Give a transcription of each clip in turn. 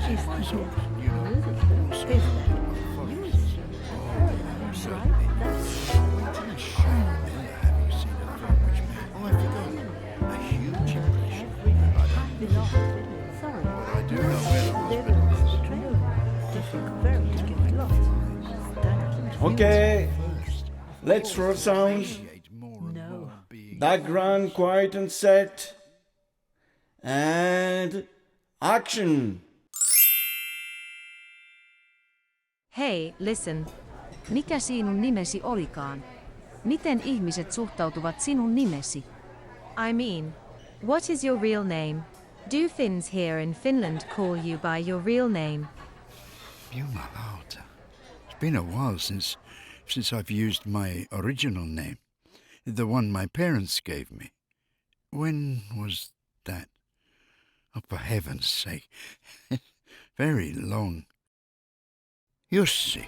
Is my that socks, it? you know, Is it? also Is from that? my forests. Yes. Oh, yeah, Right, certainly. that's Wait till I remember having seen a film which made, oh, I forgot, a huge impression. I don't I've know, not finished. Sorry. but I do know where the There hospital is is. very difficult to get lost. That Okay, First, let's throw sounds. appreciate more and No. more being Background quiet and set. And action. Hei, listen. Mikä sinun nimesi olikaan? Miten ihmiset suhtautuvat sinun nimesi? I mean, what is your real name? Do Finns here in Finland call you by your real name? Jumalauta. It's been a while since I've used my original name, the one my parents gave me. When was that? Oh, for heaven's sake. Very long. Jussi.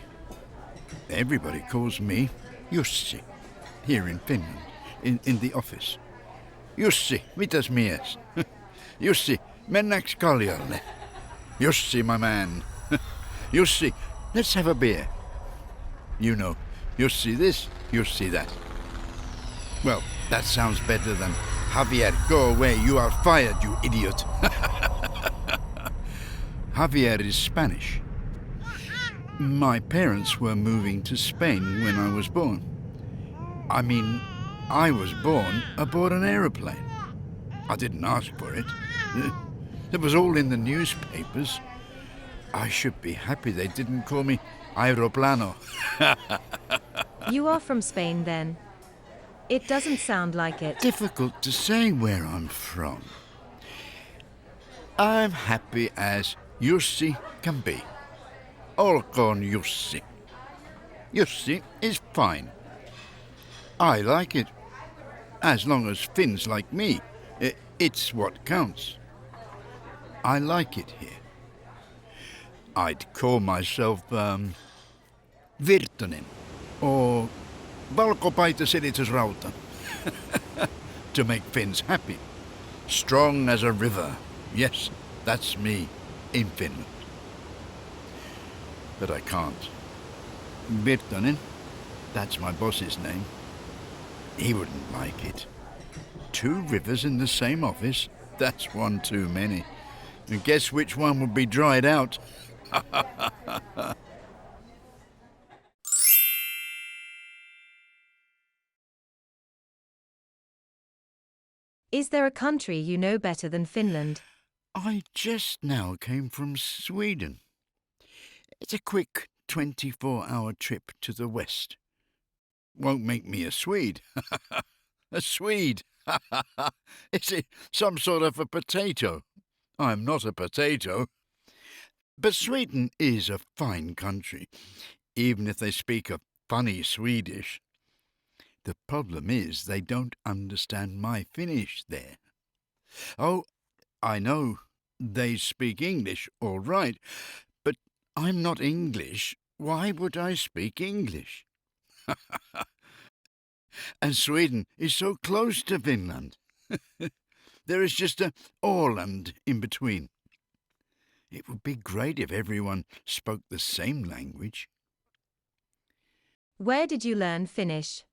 Everybody calls me Jussi here in Finland, in the office. Jussi, mitäs mies? Jussi, mennäänkö kaljalle? Jussi, my man. Jussi, let's have a beer. You know, Jussi this, Jussi that. Well, that sounds better than Javier, go away, you are fired, you idiot. Javier is Spanish. My parents were moving to Spain when I was born. I mean, I was born aboard an aeroplane. I didn't ask for it. It was all in the newspapers. I should be happy they didn't call me Aeroplano. You are from Spain then? It doesn't sound like it. Difficult to say where I'm from. I'm happy as Jussi can be. Olkoon Jussi. Jussi is fine. I like it. As long as Finns like me, it's what counts. I like it here. I'd call myself, Virtanen, or Valkopaitaselitysrauta, to make Finns happy. Strong as a river. Yes, that's me, in Finland. But I can't. Virtanen, that's my boss's name. He wouldn't like it. 2 rivers in the same office? That's one too many. And guess which one would be dried out? Is there a country you know better than Finland? I just now came from Sweden. It's a quick 24-hour trip to the west. Won't make me a Swede. A Swede. Is it some sort of a potato? I'm not a potato. But Sweden is a fine country, even if they speak a funny Swedish. The problem is they don't understand my Finnish there. Oh, I know they speak English all right, but I'm not English. Why would I speak English? And Sweden is so close to Finland. There is just a Åland in between. It would be great if everyone spoke the same language. Where did you learn Finnish?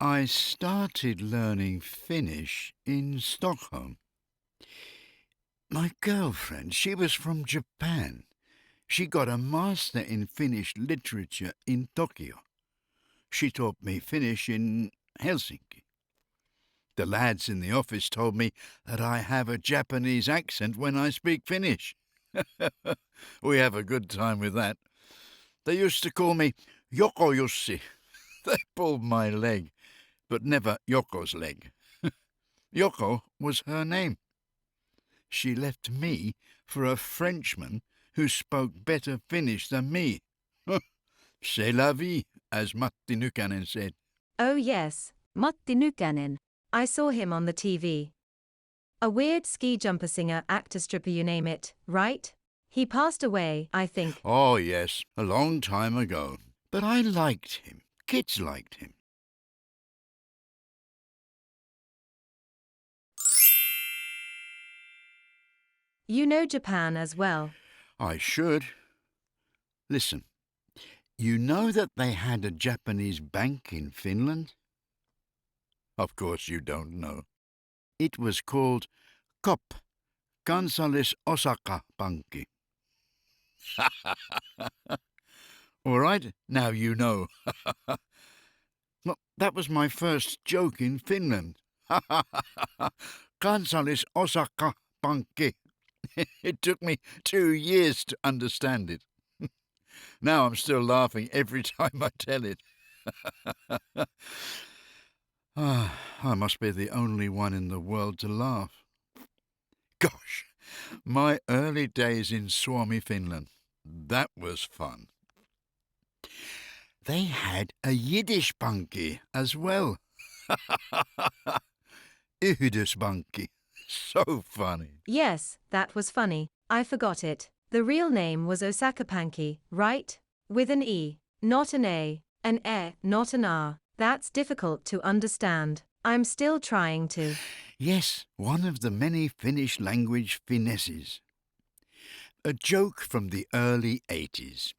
I started learning Finnish in Stockholm. My girlfriend, she was from Japan. She got a master in Finnish literature in Tokyo. She taught me Finnish in Helsinki. The lads in the office told me that I have a Japanese accent when I speak Finnish. We have a good time with that. They used to call me Yoko Jussi. They pulled my leg, but never Yoko's leg. Yoko was her name. She left me for a Frenchman who spoke better Finnish than me. C'est la vie, as Matti Nykänen said. Oh yes, Matti Nykänen. I saw him on the TV. A weird ski jumper singer, actor, stripper, you name it, right? He passed away, I think. Oh, yes, a long time ago. But I liked him. Kids liked him. You know Japan as well. I should. Listen, you know that they had a Japanese bank in Finland? Of course you don't know. It was called KOP, Kansallis-Osaka-Pankki. All right, now you know. Well, that was my first joke in Finland. Kansallis-Osaka-Pankki. It took me 2 years to understand it. Now I'm still laughing every time I tell it. I must be the only one in the world to laugh. Gosh, my early days in Suomi, Finland. That was fun. They had a Yiddish pankki as well. Yhdyspankki. So funny. Yes, that was funny. I forgot it. The real name was Osaka Pankki, right? With an E, not an A, an E, not an R. That's difficult to understand. I'm still trying to. Yes, one of the many Finnish language finesses. A joke from the early 80s.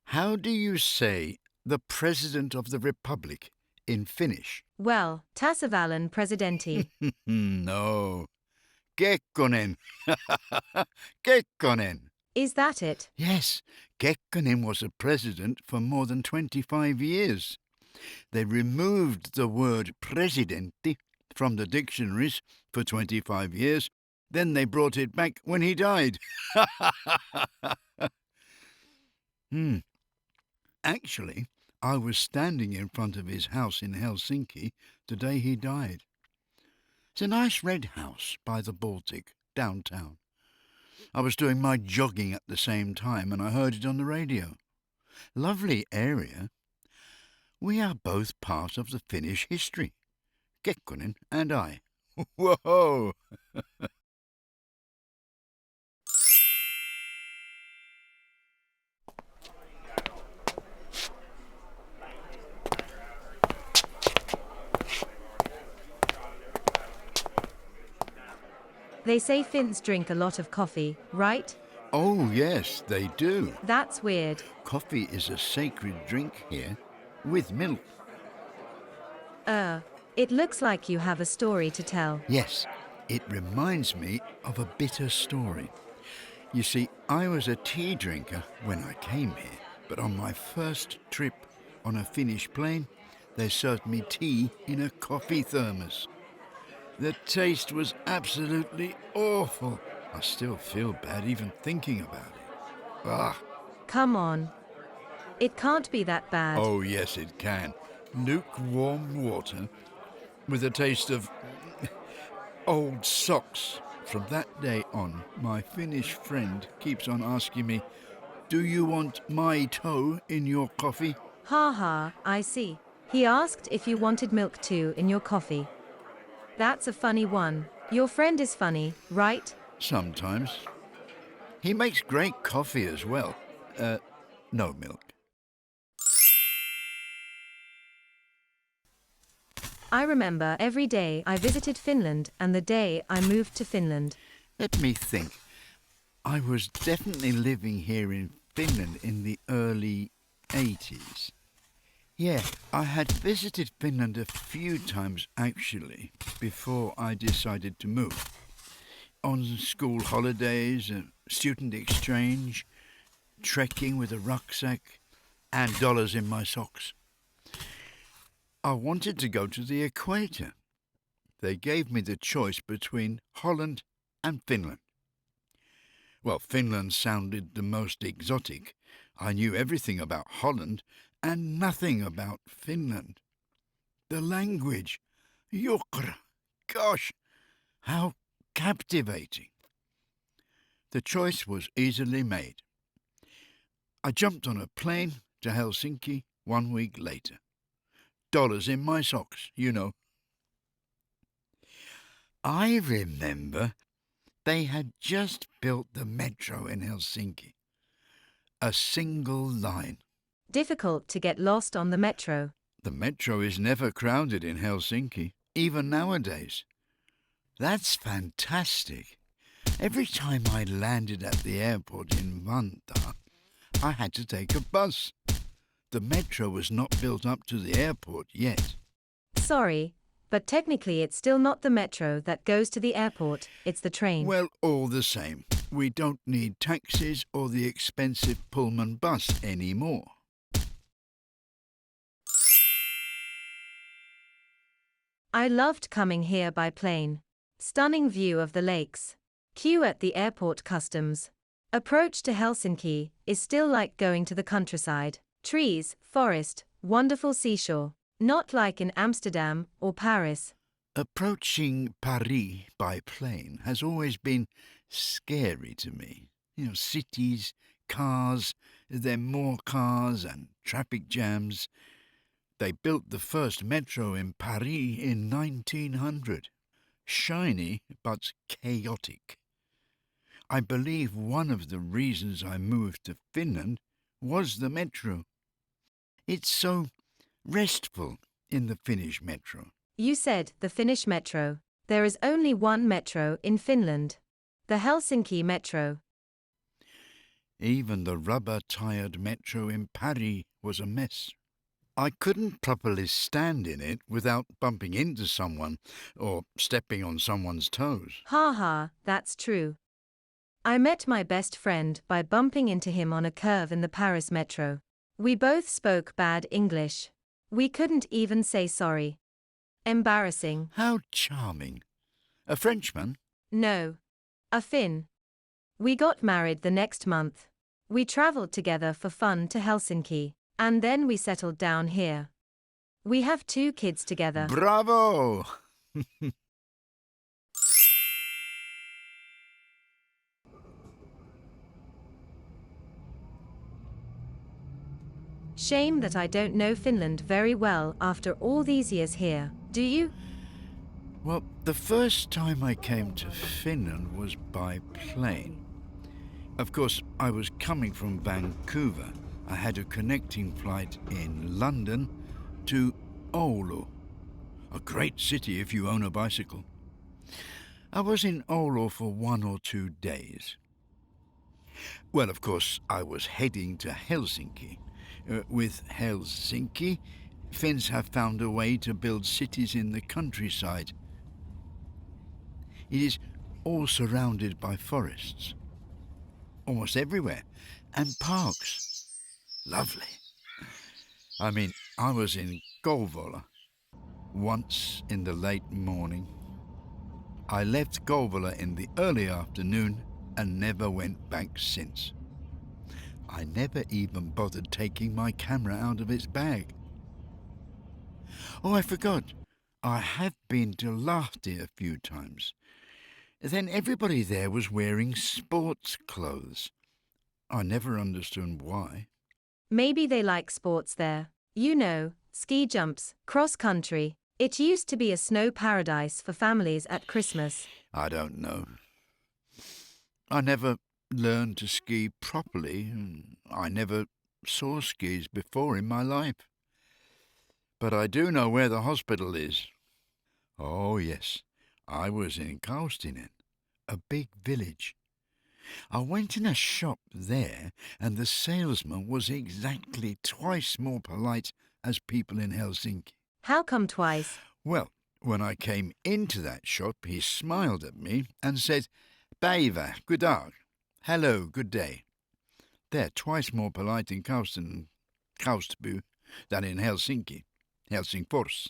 How do you say the President of the Republic in Finnish? Well, tasavallan presidentti. No. Kekkonen. Kekkonen. Is that it? Yes, Kekkonen was a president for more than 25 years. They removed the word presidentti from the dictionaries for 25 years. Then they brought it back when he died. Actually, I was standing in front of his house in Helsinki the day he died. It's a nice red house by the Baltic, downtown. I was doing my jogging at the same time and I heard it on the radio. Lovely area. We are both part of the Finnish history. Kekkonen and I. Whoa! They say Finns drink a lot of coffee, right? Oh, yes, they do. That's weird. Coffee is a sacred drink here, with milk. It looks like you have a story to tell. Yes, it reminds me of a bitter story. You see, I was a tea drinker when I came here, but on my first trip on a Finnish plane, they served me tea in a coffee thermos. The taste was absolutely awful. I still feel bad even thinking about it. Ah. Come on. It can't be that bad. Oh, yes, it can. Lukewarm water with a taste of old socks. From that day on, my Finnish friend keeps on asking me, "Do you want my toe in your coffee?" Ha ha, I see. He asked if you wanted milk too in your coffee. That's a funny one. Your friend is funny, right? Sometimes. He makes great coffee as well. No milk. I remember every day I visited Finland and the day I moved to Finland. Let me think. I was definitely living here in Finland in the early 80s. Yeah, I had visited Finland a few times actually before I decided to move. On school holidays, student exchange, trekking with a rucksack, and dollars in my socks. I wanted to go to the equator. They gave me the choice between Holland and Finland. Well, Finland sounded the most exotic. I knew everything about Holland and nothing about Finland. The language, jukra, gosh, how captivating. The choice was easily made. I jumped on a plane to Helsinki 1 week later. Dollars in my socks, you know. I remember they had just built the metro in Helsinki. A single line. Difficult to get lost on the metro. The metro is never crowded in Helsinki, even nowadays. That's fantastic. Every time I landed at the airport in Vantaa, I had to take a bus. The metro was not built up to the airport yet. Sorry, but technically it's still not the metro that goes to the airport, it's the train. Well, all the same, we don't need taxis or the expensive Pullman bus anymore. I loved coming here by plane. Stunning view of the lakes. Queue at the airport customs. Approach to Helsinki is still like going to the countryside. Trees, forest, wonderful seashore. Not like in Amsterdam or Paris. Approaching Paris by plane has always been scary to me. Cities, cars, then more cars and traffic jams. They built the first metro in Paris in 1900. Shiny but chaotic. I believe one of the reasons I moved to Finland was the metro. It's so restful in the Finnish metro. You said the Finnish metro. There is only one metro in Finland. The Helsinki metro. Even the rubber-tired metro in Paris was a mess. I couldn't properly stand in it without bumping into someone or stepping on someone's toes. Ha ha, that's true. I met my best friend by bumping into him on a curve in the Paris metro. We both spoke bad English. We couldn't even say sorry. Embarrassing. How charming. A Frenchman? No. A Finn. We got married the next month. We traveled together for fun to Helsinki, and then we settled down here. We have 2 kids together. Bravo! Shame that I don't know Finland very well after all these years here, do you? Well, the first time I came to Finland was by plane. Of course, I was coming from Vancouver. I had a connecting flight in London to Oulu, a great city if you own a bicycle. I was in Oulu for 1 or 2 days. Well, of course, I was heading to Helsinki. With Helsinki, Finns have found a way to build cities in the countryside. It is all surrounded by forests, almost everywhere, and parks. Lovely. I mean, I was in Kouvola once in the late morning. I left Kouvola in the early afternoon and never went back since. I never even bothered taking my camera out of its bag. Oh, I forgot. I have been to Lahti a few times. Then everybody there was wearing sports clothes. I never understood why. Maybe they like sports there. You know, ski jumps, cross country. It used to be a snow paradise for families at Christmas. I don't know. I never learned to ski properly. I never saw skis before in my life. But I do know where the hospital is. Oh, yes, I was in Kaustinen, a big village. I went in a shop there, and the salesman was exactly twice more polite as people in Helsinki. How come twice? Well, when I came into that shop, he smiled at me and said, "Päivä, good dag. Hello, good day." They're twice more polite in Kaustby than in Helsinki, Helsingfors.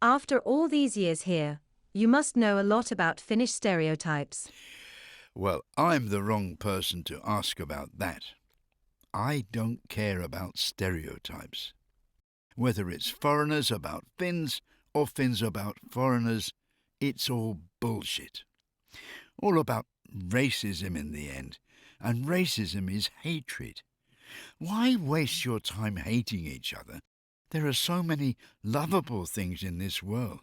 After all these years here, you must know a lot about Finnish stereotypes. Well, I'm the wrong person to ask about that. I don't care about stereotypes. Whether it's foreigners about Finns or Finns about foreigners, it's all bullshit. All about racism in the end, and racism is hatred. Why waste your time hating each other? There are so many lovable things in this world.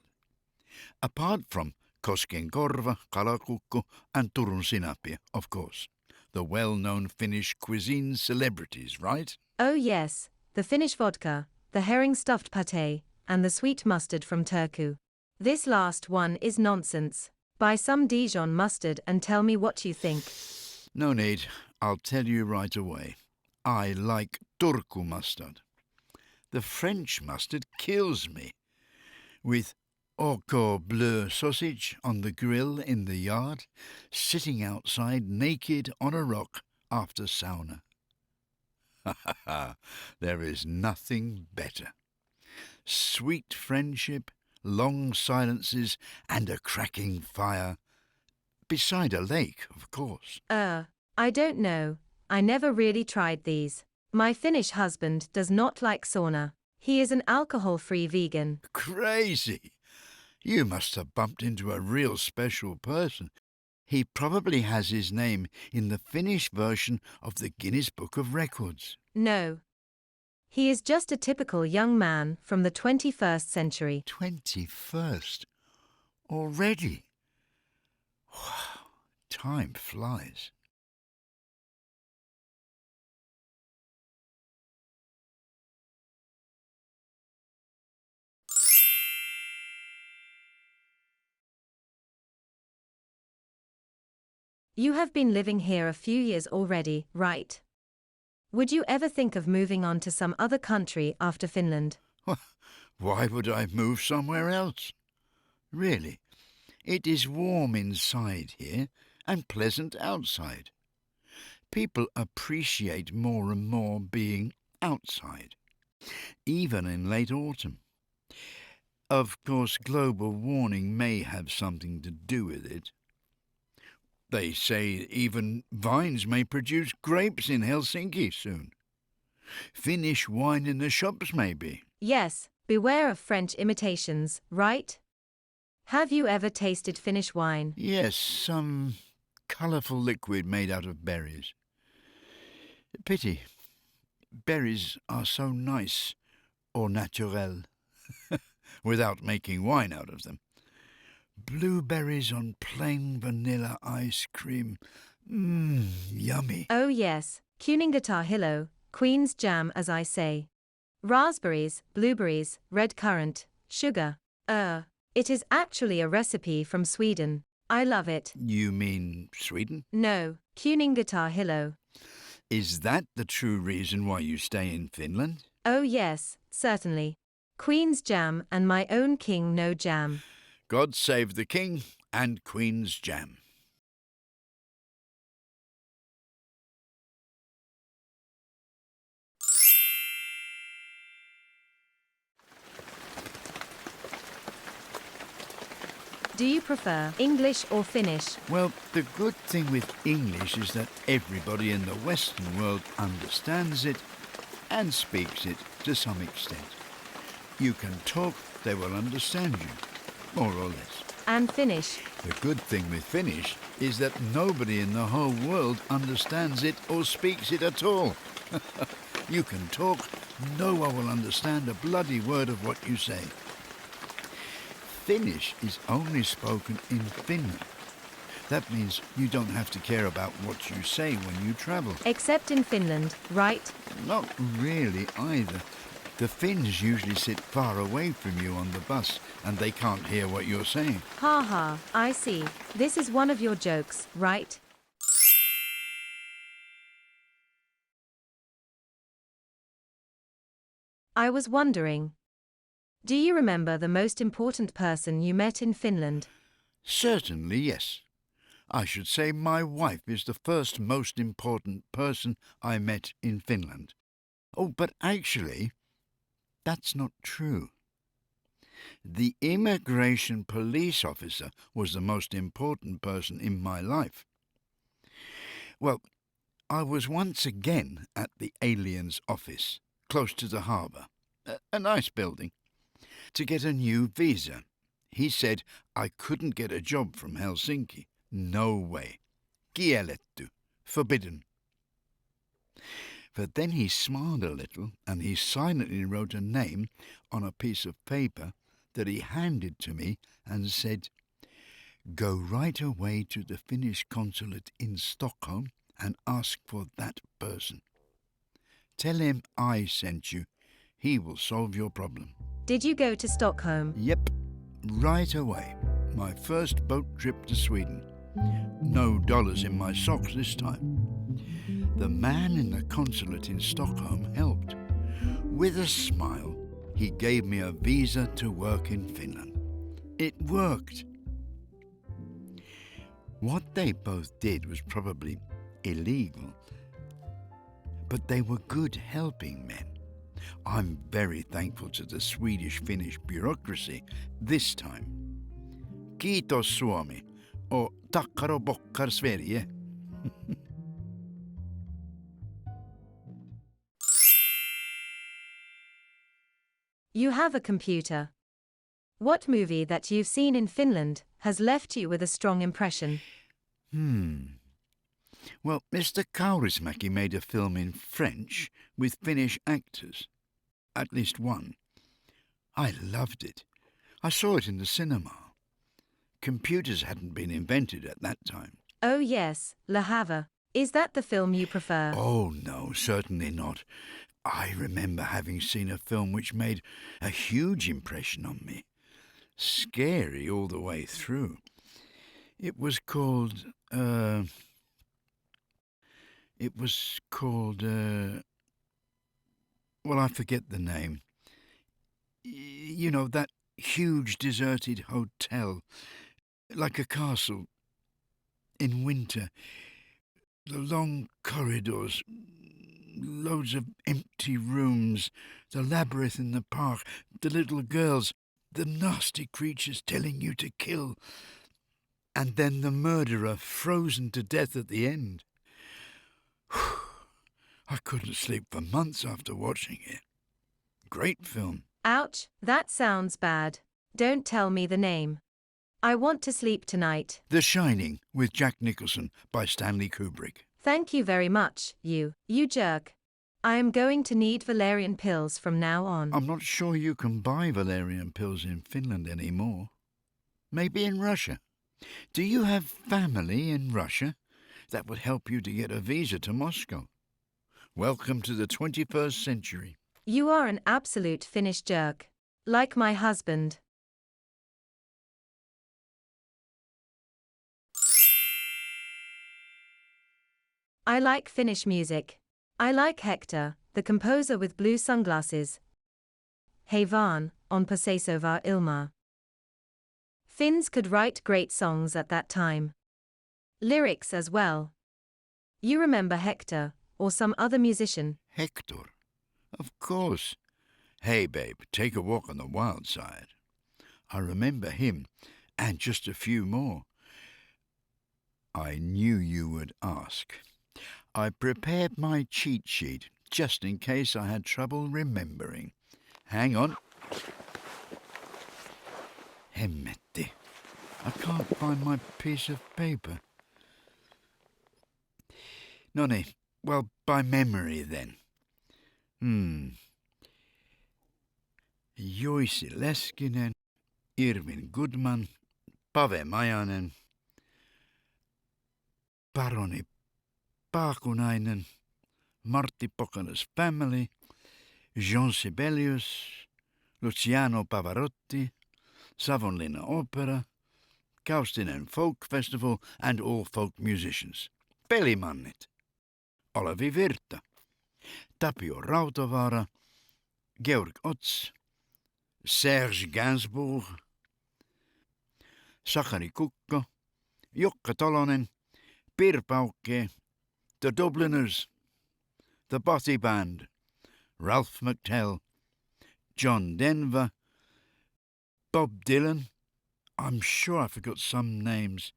Apart from Koskenkorva, kalakukko, and Turun sinappi, of course. The well-known Finnish cuisine celebrities, right? Oh yes, the Finnish vodka, the herring stuffed pate, and the sweet mustard from Turku. This last one is nonsense. Buy some Dijon mustard and tell me what you think. No need. I'll tell you right away. I like Turku mustard. The French mustard kills me. With Orco bleu sausage on the grill in the yard, sitting outside naked on a rock after sauna. Ha ha ha, there is nothing better. Sweet friendship, long silences, and a cracking fire. Beside a lake, of course. I don't know. I never really tried these. My Finnish husband does not like sauna. He is an alcohol-free vegan. Crazy! You must have bumped into a real special person. He probably has his name in the Finnish version of the Guinness Book of Records. No. He is just a typical young man from the 21st century. 21st? Already? Wow, time flies. You have been living here a few years already, right? Would you ever think of moving on to some other country after Finland? Why would I move somewhere else? Really, it is warm inside here and pleasant outside. People appreciate more and more being outside, even in late autumn. Of course, global warming may have something to do with it. They say even vines may produce grapes in Helsinki soon. Finnish wine in the shops, maybe. Yes, beware of French imitations, right? Have you ever tasted Finnish wine? Yes, some colourful liquid made out of berries. Pity. Berries are so nice, au naturel, without making wine out of them. Blueberries on plain vanilla ice cream. Yummy. Oh yes, Kuningatar Queen's jam as I say. Raspberries, blueberries, red currant, sugar. It is actually a recipe from Sweden. I love it. You mean Sweden? No, Kuningatar. Is that the true reason why you stay in Finland? Oh yes, certainly. Queen's jam and my own king no jam. God save the king and Queen's jam. Do you prefer English or Finnish? Well, the good thing with English is that everybody in the Western world understands it and speaks it to some extent. You can talk, they will understand you, more or less. And Finnish? The good thing with Finnish is that nobody in the whole world understands it or speaks it at all. You can talk, no one will understand a bloody word of what you say. Finnish is only spoken in Finland. That means you don't have to care about what you say when you travel. Except in Finland, right? Not really either. The Finns usually sit far away from you on the bus and they can't hear what you're saying. Ha ha, I see. This is one of your jokes, right? I was wondering, do you remember the most important person you met in Finland? Certainly, yes. I should say my wife is the first most important person I met in Finland. Oh, but actually, that's not true. The immigration police officer was the most important person in my life. Well, I was once again at the alien's office, close to the harbour, a nice building, to get a new visa. He said I couldn't get a job from Helsinki. No way. Kielletty. Forbidden. But then he smiled a little and he silently wrote a name on a piece of paper that he handed to me and said, Go right away to the Finnish consulate in Stockholm and ask for that person. Tell him I sent you. He will solve your problem. Did you go to Stockholm? Yep, right away. My first boat trip to Sweden. No dollars in my socks this time. The man in the consulate in Stockholm helped. With a smile, he gave me a visa to work in Finland. It worked. What they both did was probably illegal, but they were good helping men. I'm very thankful to the Swedish-Finnish bureaucracy this time. Kiitos Suomi, och tackar och bockar Sverige. You have a computer. What movie that you've seen in Finland has left you with a strong impression? Well, Mr. Kaurismäki made a film in French with Finnish actors. At least one. I loved it. I saw it in the cinema. Computers hadn't been invented at that time. Oh yes, Le Havre. Is that the film you prefer? Oh no, certainly not. I remember having seen a film which made a huge impression on me. Scary all the way through. It was called, well, I forget the name. You know, that huge deserted hotel, like a castle, in winter. The long corridors, loads of empty rooms, the labyrinth in the park, the little girls, the nasty creatures telling you to kill, and then the murderer frozen to death at the end. I couldn't sleep for months after watching it. Great film. Ouch, that sounds bad. Don't tell me the name. I want to sleep tonight. The Shining with Jack Nicholson by Stanley Kubrick. Thank you very much, you jerk. I am going to need valerian pills from now on. I'm not sure you can buy valerian pills in Finland anymore. Maybe in Russia. Do you have family in Russia? That would help you to get a visa to Moscow. Welcome to the 21st century. You are an absolute Finnish jerk. Like my husband. I like Finnish music. I like Hector, the composer with blue sunglasses. Hei vaan, on Pasesova Ilma. Finns could write great songs at that time. Lyrics as well. You remember Hector, or some other musician? Hector? Of course. Hey, babe, take a walk on the wild side. I remember him, and just a few more. I knew you would ask. I prepared my cheat sheet, just in case I had trouble remembering. Hang on. Hemmetti. I can't find my piece of paper. Noni, well, by memory then. Joisi Leskinen, Irvin Goodman, Pave Majanen, Paroni Paakunainen, Martti Pokala's family, Jean Sibelius, Luciano Pavarotti, Savonlinna Opera, Kaustinen Folk Festival and all folk musicians. Pelimannit. Olavi Virta, Tapio Rautavaara, Georg Ots, Serge Gainsbourg, Sakari Kukko, Jukka Tolonen, Pir Pauke, The Dubliners, The Bossy Band, Ralph McTell, John Denver, Bob Dylan. I'm sure I forgot some names.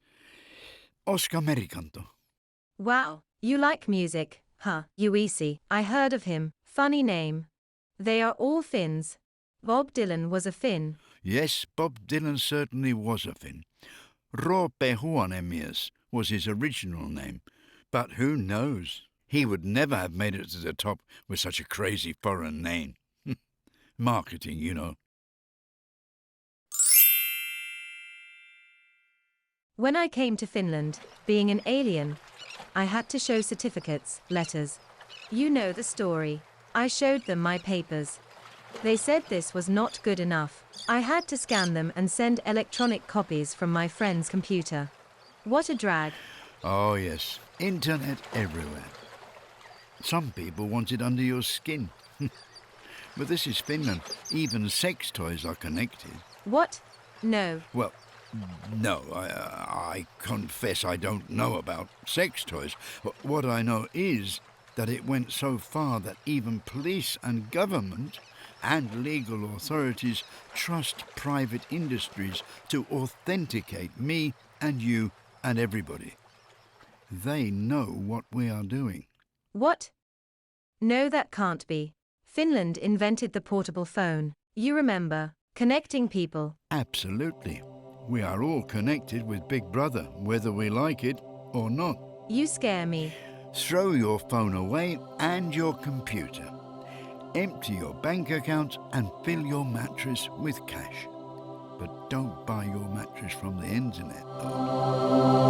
Oscar Merikanto. Wow, you like music, huh? Uisi, I heard of him. Funny name. They are all Finns. Bob Dylan was a Finn. Yes, Bob Dylan certainly was a Finn. Roope Huonemies was his original name, but who knows? He would never have made it to the top with such a crazy foreign name. Marketing, you know. When I came to Finland, being an alien, I had to show certificates, letters. You know the story. I showed them my papers. They said this was not good enough. I had to scan them and send electronic copies from my friend's computer. What a drag. Oh, yes. Internet everywhere. Some people want it under your skin. But this is Finland. Even sex toys are connected. What? No. Well, no, I confess I don't know about sex toys. What I know is that it went so far that even police and government and legal authorities trust private industries to authenticate me and you and everybody. They know what we are doing. What? No, that can't be. Finland invented the portable phone. You remember, connecting people. Absolutely. We are all connected with Big Brother, whether we like it or not. You scare me. Throw your phone away and your computer. Empty your bank account and fill your mattress with cash. But don't buy your mattress from the internet, though.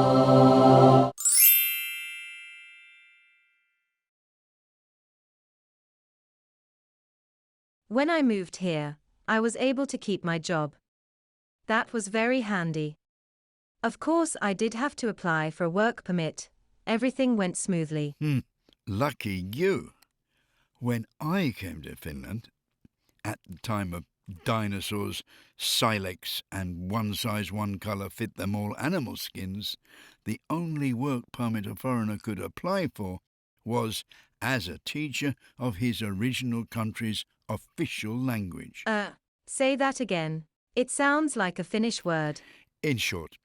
When I moved here, I was able to keep my job. That was very handy. Of course, I did have to apply for a work permit. Everything went smoothly. Lucky you. When I came to Finland, at the time of dinosaurs, silex and one size, one colour fit them all animal skins, the only work permit a foreigner could apply for was as a teacher of his original country's official language. Say that again. It sounds like a Finnish word. In short,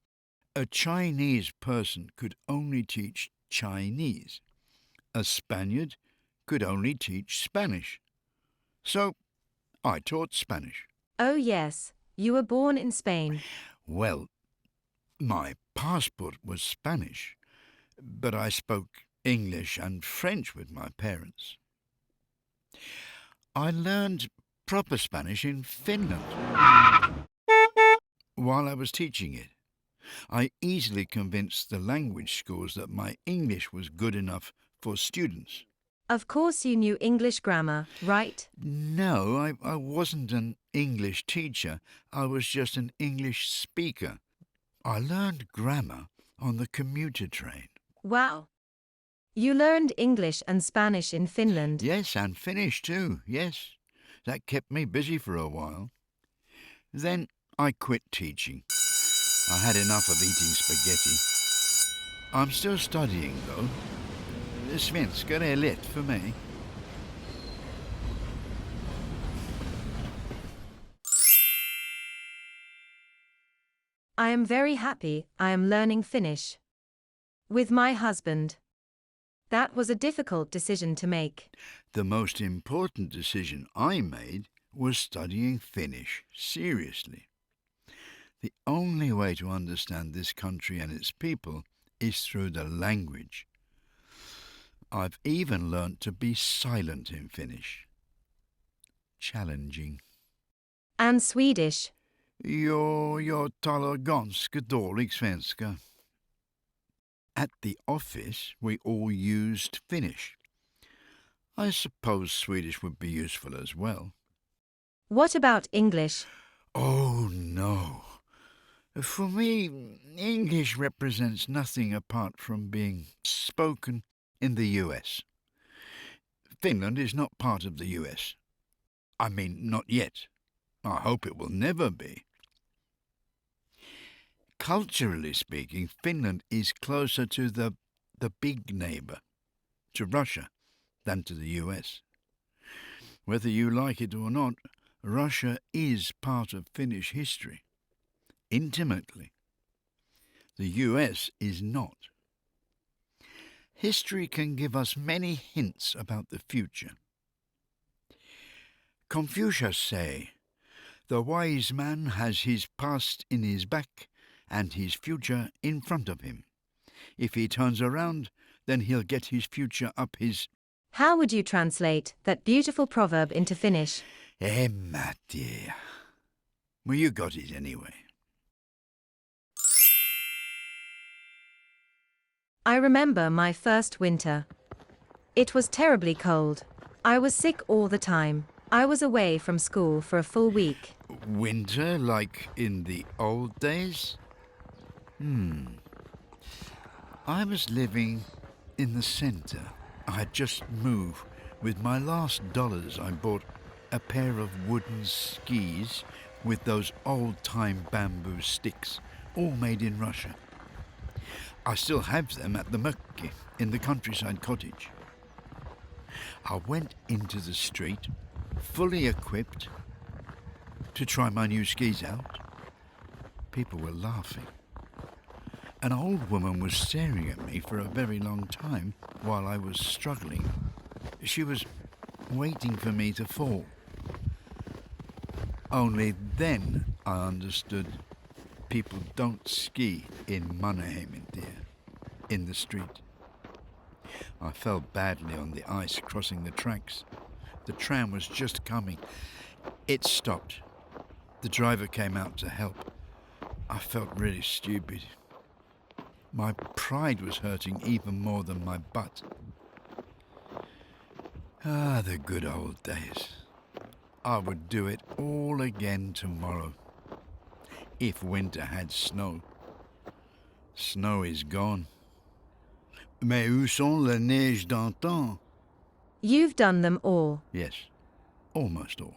a Chinese person could only teach Chinese. A Spaniard could only teach Spanish. So I taught Spanish. Oh yes, you were born in Spain. Well, my passport was Spanish, but I spoke English and French with my parents. I learned proper Spanish in Finland. While I was teaching it, I easily convinced the language schools that my English was good enough for students. Of course you knew English grammar, right? No, I wasn't an English teacher. I was just an English speaker. I learned grammar on the commuter train. Wow. You learned English and Spanish in Finland. Yes, and Finnish too, yes. That kept me busy for a while. Then I quit teaching. I had enough of eating spaghetti. I'm still studying, though. Svenska är lätt för mig. I am very happy I am learning Finnish. With my husband. That was a difficult decision to make. The most important decision I made was studying Finnish seriously. The only way to understand this country and its people is through the language. I've even learnt to be silent in Finnish. Challenging. And Swedish. Jag talar ganska dålig svenska. At the office, we all used Finnish. I suppose Swedish would be useful as well. What about English? Oh, no. For me, English represents nothing apart from being spoken in the US. Finland is not part of the US. I mean, not yet. I hope it will never be. Culturally speaking, Finland is closer to the big neighbour, to Russia, than to the US. Whether you like it or not, Russia is part of Finnish history. Intimately. The US is not. History can give us many hints about the future. Confucius say, "The wise man has his past in his back and his future in front of him. If he turns around, then he'll get his future up his..." How would you translate that beautiful proverb into Finnish? En mä tiedä. Well, you got it anyway. I remember my first winter. It was terribly cold. I was sick all the time. I was away from school for a full week. Winter, like in the old days? I was living in the centre. I had just moved. With my last dollars, I bought a pair of wooden skis with those old-time bamboo sticks, all made in Russia. I still have them at the Mökki, in the countryside cottage. I went into the street, fully equipped, to try my new skis out. People were laughing. An old woman was staring at me for a very long time while I was struggling. She was waiting for me to fall. Only then I understood people don't ski in Mannerheimintie, in the street. I fell badly on the ice crossing the tracks. The tram was just coming. It stopped. The driver came out to help. I felt really stupid. My pride was hurting even more than my butt. Ah, the good old days. I would do it all again tomorrow. If winter had snow. Snow is gone. Mais où sont les neiges d'antan? You've done them all. Yes, almost all.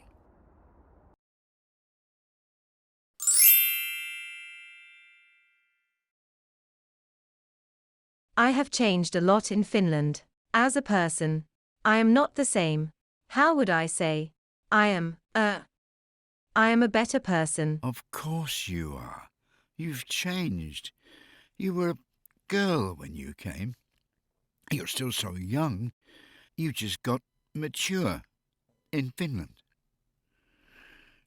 I have changed a lot in Finland. As a person, I am not the same. How would I say? I am a better person. Of course you are. You've changed. You were a girl when you came. You're still so young. You just got mature in Finland.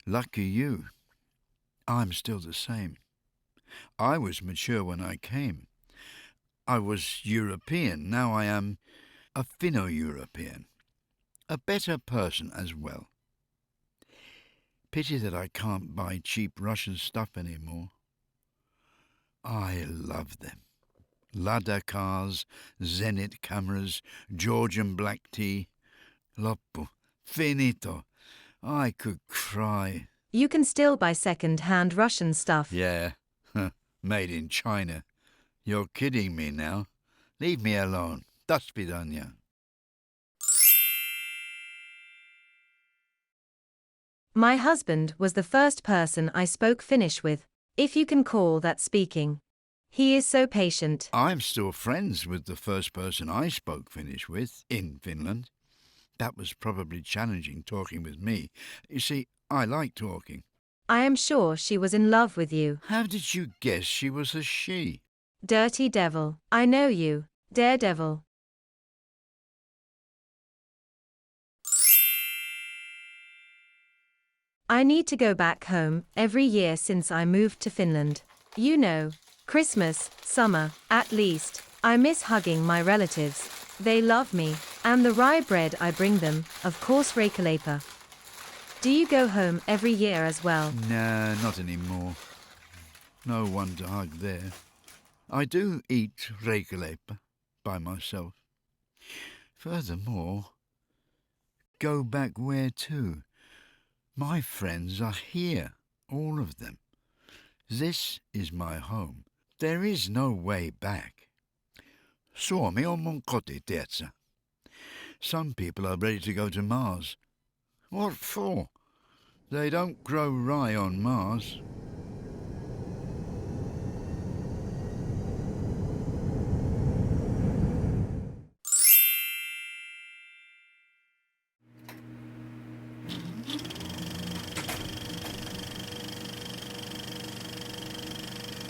Lucky you. I'm still the same. I was mature when I came. I was European. Now I am a Finno-European. A better person as well. Pity that I can't buy cheap Russian stuff anymore. I love them. Lada cars, Zenit cameras, Georgian black tea. Loppu. Finito. I could cry. You can still buy second-hand Russian stuff. Yeah, made in China. You're kidding me now. Leave me alone. До свидания. My husband was the first person I spoke Finnish with, if you can call that speaking. He is so patient. I'm still friends with the first person I spoke Finnish with in Finland. That was probably challenging talking with me. You see, I like talking. I am sure she was in love with you. How did you guess she was a she? Dirty devil. I know you, daredevil. I need to go back home every year since I moved to Finland. You know, Christmas, summer, at least. I miss hugging my relatives. They love me, and the rye bread I bring them, of course räkäleipä. Do you go home every year as well? No, not anymore. No one to hug there. I do eat räkäleipä by myself. Furthermore, go back where to? My friends are here, all of them. This is my home. There is no way back. Suomi on mun koti, tiedätkö? Some people are ready to go to Mars. What for? They don't grow rye on Mars.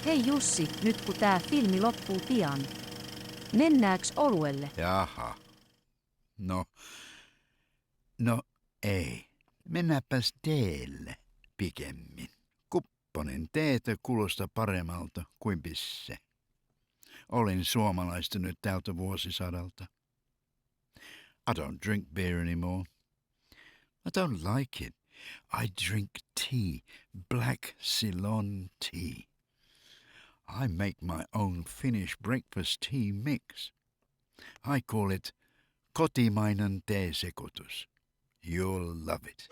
Hei Jussi, nyt kun tää filmi loppuu pian. Mennääks oluelle? Jaha. No ei. Mennäpäs teelle pikemmin. Kupponen teetä kuulostaa paremmalta kuin pisse. Olin suomalaistynyt tältä vuosisadalta. I don't drink beer anymore. I don't like it. I drink tea, black Ceylon tea. I make my own Finnish breakfast tea mix. I call it kotimainen teesekoitus. You'll love it.